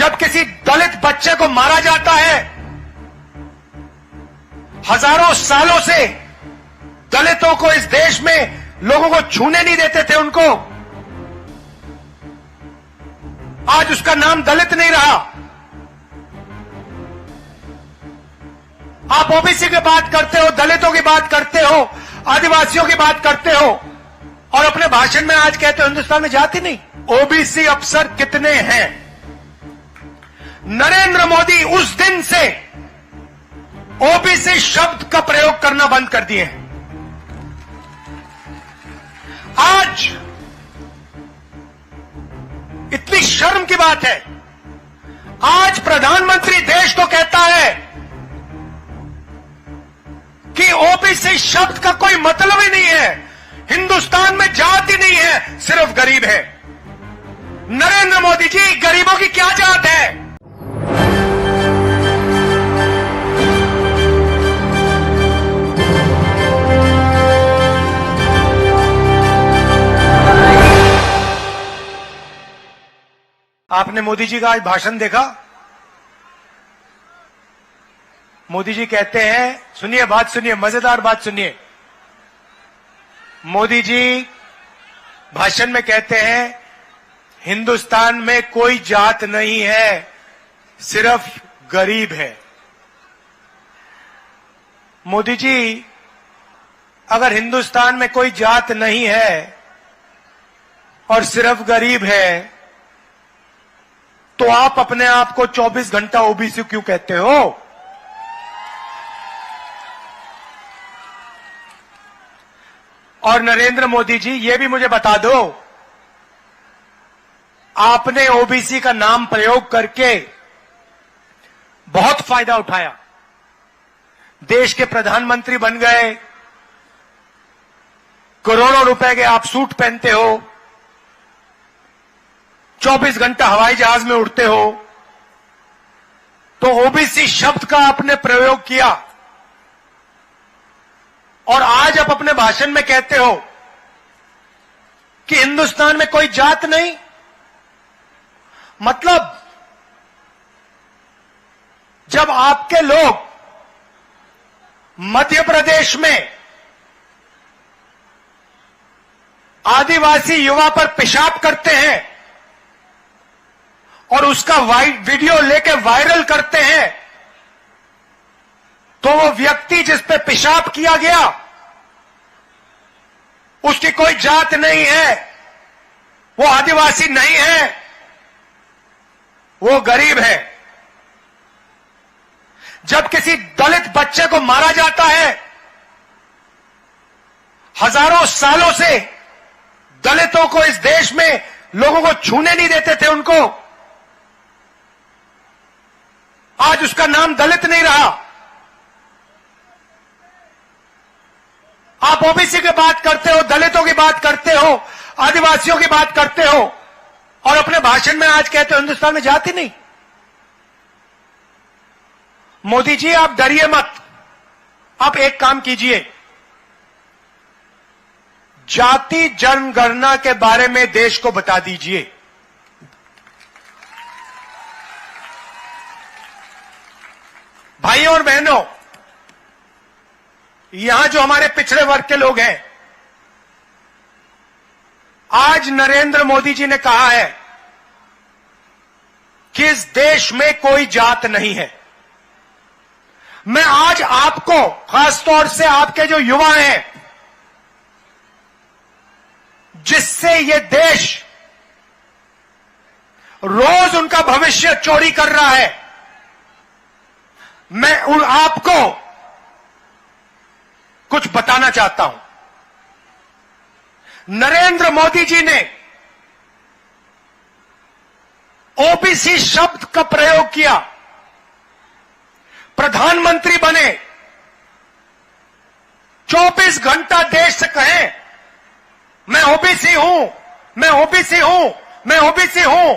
जब किसी दलित बच्चे को मारा जाता है, हजारों सालों से दलितों को इस देश में लोगों को छूने नहीं देते थे उनको, आज उसका नाम दलित नहीं रहा। आप ओबीसी की बात करते हो, दलितों की बात करते हो, आदिवासियों की बात करते हो और अपने भाषण में आज कहते हो हिंदुस्तान में जाति नहीं। ओबीसी अफसर कितने हैं? नरेंद्र मोदी उस दिन से ओबीसी शब्द का प्रयोग करना बंद कर दिए हैं। आज इतनी शर्म की बात है, आज प्रधानमंत्री देश को कहता है कि ओबीसी शब्द का कोई मतलब ही नहीं है, हिंदुस्तान में जाति नहीं है, सिर्फ गरीब है। नरेंद्र मोदी जी, गरीबों की क्या जात है? आपने मोदी जी का आज भाषण देखा? मोदी जी कहते हैं, सुनिए बात, सुनिए, मजेदार बात सुनिए। मोदी जी भाषण में कहते हैं हिंदुस्तान में कोई जात नहीं है, सिर्फ गरीब है। मोदी जी, अगर हिंदुस्तान में कोई जात नहीं है और सिर्फ गरीब है, तो आप अपने आप को 24 घंटा ओबीसी क्यों कहते हो? और नरेंद्र मोदी जी, ये भी मुझे बता दो, आपने ओबीसी का नाम प्रयोग करके बहुत फायदा उठाया, देश के प्रधानमंत्री बन गए, करोड़ों रुपए के आप सूट पहनते हो, 24 घंटा हवाई जहाज में उड़ते हो, तो ओबीसी शब्द का आपने प्रयोग किया और आज आप अपने भाषण में कहते हो कि हिंदुस्तान में कोई जात नहीं। मतलब जब आपके लोग मध्य प्रदेश में आदिवासी युवा पर पेशाब करते हैं और उसका वीडियो लेके वायरल करते हैं, तो वो व्यक्ति जिस पे पेशाब किया गया उसकी कोई जात नहीं है, वो आदिवासी नहीं है, वो गरीब है। जब किसी दलित बच्चे को मारा जाता है, हजारों सालों से दलितों को इस देश में लोगों को छूने नहीं देते थे उनको, आज उसका नाम दलित नहीं रहा। आप ओबीसी की बात करते हो, दलितों की बात करते हो, आदिवासियों की बात करते हो और अपने भाषण में आज कहते हो हिंदुस्तान में जाति नहीं। मोदी जी, आप डरिए मत, आप एक काम कीजिए, जाति जनगणना के बारे में देश को बता दीजिए। भाइयों और बहनों, यहां जो हमारे पिछड़े वर्ग के लोग हैं, आज नरेंद्र मोदी जी ने कहा है कि इस देश में कोई जात नहीं है। मैं आज आपको, खासतौर से आपके जो युवा हैं, जिससे ये देश रोज उनका भविष्य चोरी कर रहा है, मैं आपको कुछ बताना चाहता हूं। नरेंद्र मोदी जी ने ओबीसी शब्द का प्रयोग किया, प्रधानमंत्री बने, 24 घंटा देश से कहें मैं ओबीसी हूं, मैं ओबीसी हूं, मैं ओबीसी हूं,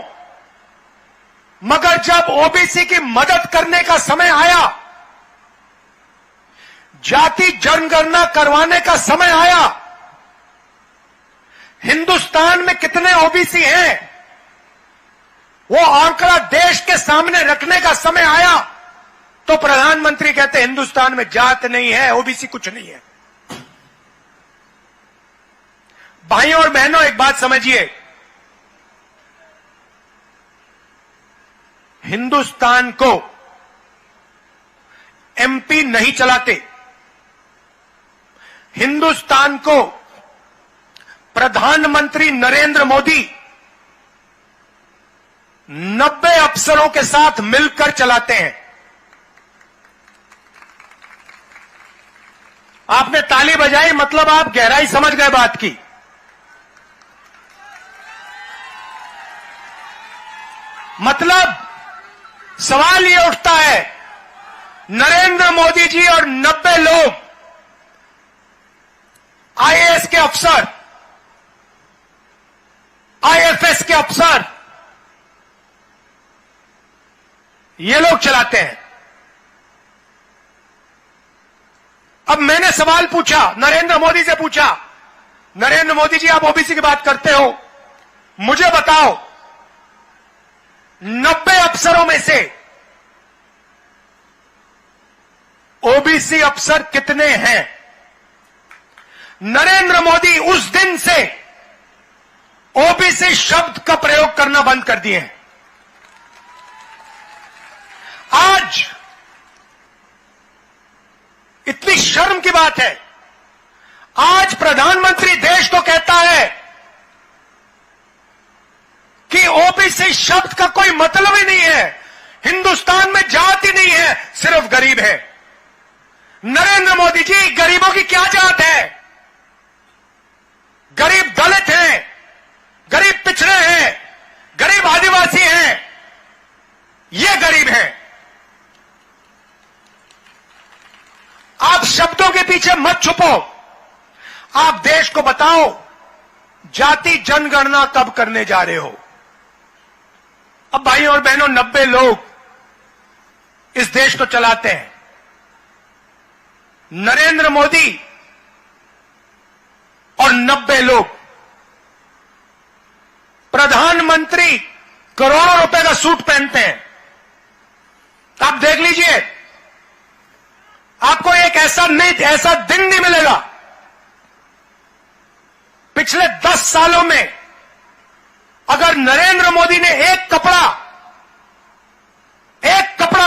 मगर जब ओबीसी की मदद करने का समय आया, जाति जनगणना करवाने का समय आया, हिंदुस्तान में कितने ओबीसी हैं वो आंकड़ा देश के सामने रखने का समय आया तो प्रधानमंत्री कहते हिंदुस्तान में जात नहीं है, ओबीसी कुछ नहीं है। भाइयों और बहनों, एक बात समझिए, हिंदुस्तान को एमपी नहीं चलाते, हिंदुस्तान को प्रधानमंत्री नरेंद्र मोदी 90 अफसरों के साथ मिलकर चलाते हैं। आपने ताली बजाई, मतलब आप गहराई समझ गए बात की। मतलब सवाल यह उठता है, नरेंद्र मोदी जी और 90 लोग आईएएस के अफसर, आईएफएस के अफसर, ये लोग चलाते हैं। अब मैंने सवाल पूछा, नरेंद्र मोदी से पूछा, नरेंद्र मोदी जी आप ओबीसी की बात करते हो, मुझे बताओ 90 अफसरों में से ओबीसी अफसर कितने हैं? नरेंद्र मोदी उस दिन से ओबीसी शब्द का प्रयोग करना बंद कर दिए हैं। आज इतनी शर्म की बात है, आज प्रधानमंत्री देश को कहता है कि ओबीसी शब्द का कोई मतलब ही नहीं है, हिंदुस्तान में जात ही नहीं है, सिर्फ गरीब है। नरेंद्र मोदी जी, गरीबों की क्या जात है? गरीब दलित हैं, गरीब पिछड़े हैं, गरीब आदिवासी हैं, ये गरीब हैं। आप शब्दों के पीछे मत छुपो, आप देश को बताओ जाति जनगणना कब करने जा रहे हो। अब भाइयों और बहनों, 90 लोग इस देश को चलाते हैं। नरेंद्र मोदी और 90 लोग, प्रधानमंत्री करोड़ों रुपए का सूट पहनते हैं। आप देख लीजिए, आपको एक ऐसा दिन नहीं मिलेगा पिछले 10 सालों में अगर नरेंद्र मोदी ने एक कपड़ा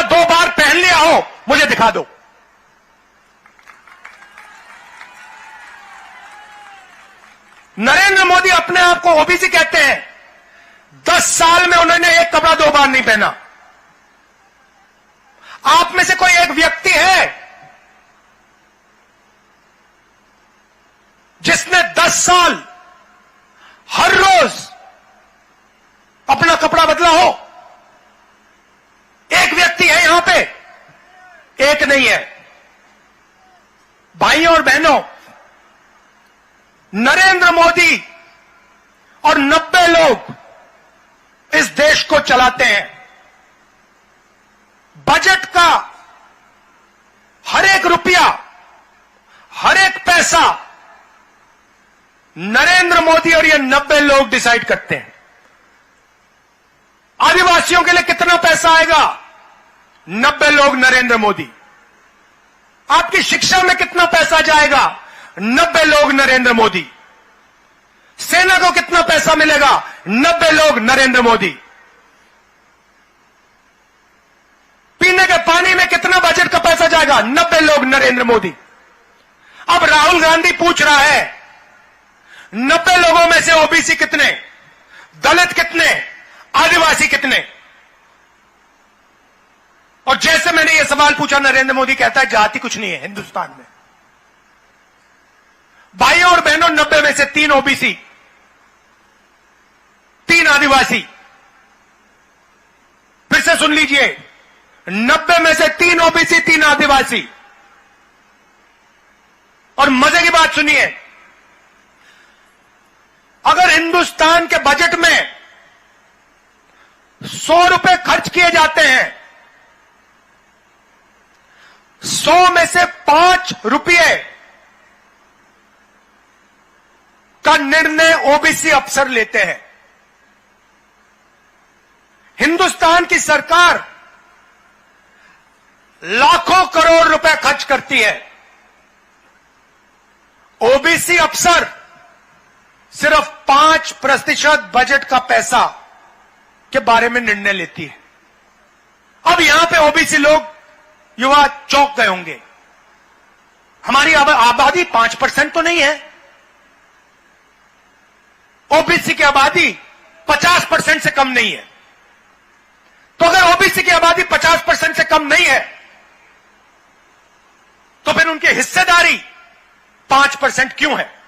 2 बार पहन लिया हो, मुझे दिखा दो। नरेंद्र मोदी अपने आप को ओबीसी कहते हैं, 10 साल में उन्होंने एक कपड़ा 2 बार नहीं पहना। आप में से कोई एक व्यक्ति है जिसने 10 साल हर रोज अपना कपड़ा बदला हो? एक व्यक्ति है यहां पे? एक नहीं है। भाइयों और बहनों, नरेंद्र मोदी और 90 लोग इस देश को चलाते हैं। बजट का हर एक रुपया, हर एक पैसा नरेंद्र मोदी और ये 90 लोग डिसाइड करते हैं। आदिवासियों के लिए कितना पैसा आएगा? 90 लोग, नरेंद्र मोदी। आपकी शिक्षा में कितना पैसा जाएगा? 90 लोग, नरेंद्र मोदी। सेना को कितना पैसा मिलेगा? 90 लोग, नरेंद्र मोदी। पीने के पानी में कितना बजट का पैसा जाएगा? 90 लोग, नरेंद्र मोदी। अब राहुल गांधी पूछ रहा है 90 लोगों में से ओबीसी कितने, दलित कितने, आदिवासी कितने? और जैसे मैंने यह सवाल पूछा, नरेंद्र मोदी कहता है जाति कुछ नहीं है हिंदुस्तान में। भाइयों और बहनों, 90 में से 3 ओबीसी, 3 आदिवासी। फिर से सुन लीजिए, 90 में से 3 ओबीसी, 3 आदिवासी। और मजे की बात सुनिए, अगर हिंदुस्तान के बजट में 100 रुपए खर्च किए जाते हैं, 100 में से 5 रुपये का निर्णय ओबीसी अफसर लेते हैं। हिंदुस्तान की सरकार लाखों करोड़ रुपए खर्च करती है, ओबीसी अफसर सिर्फ 5% बजट का पैसा के बारे में निर्णय लेती है। अब यहां पे ओबीसी लोग, युवा चौंक गए होंगे, हमारी आबादी 5% तो नहीं है, ओबीसी की आबादी 50% से कम नहीं है। तो अगर ओबीसी की आबादी 50% से कम नहीं है तो फिर उनकी हिस्सेदारी 5% क्यों है?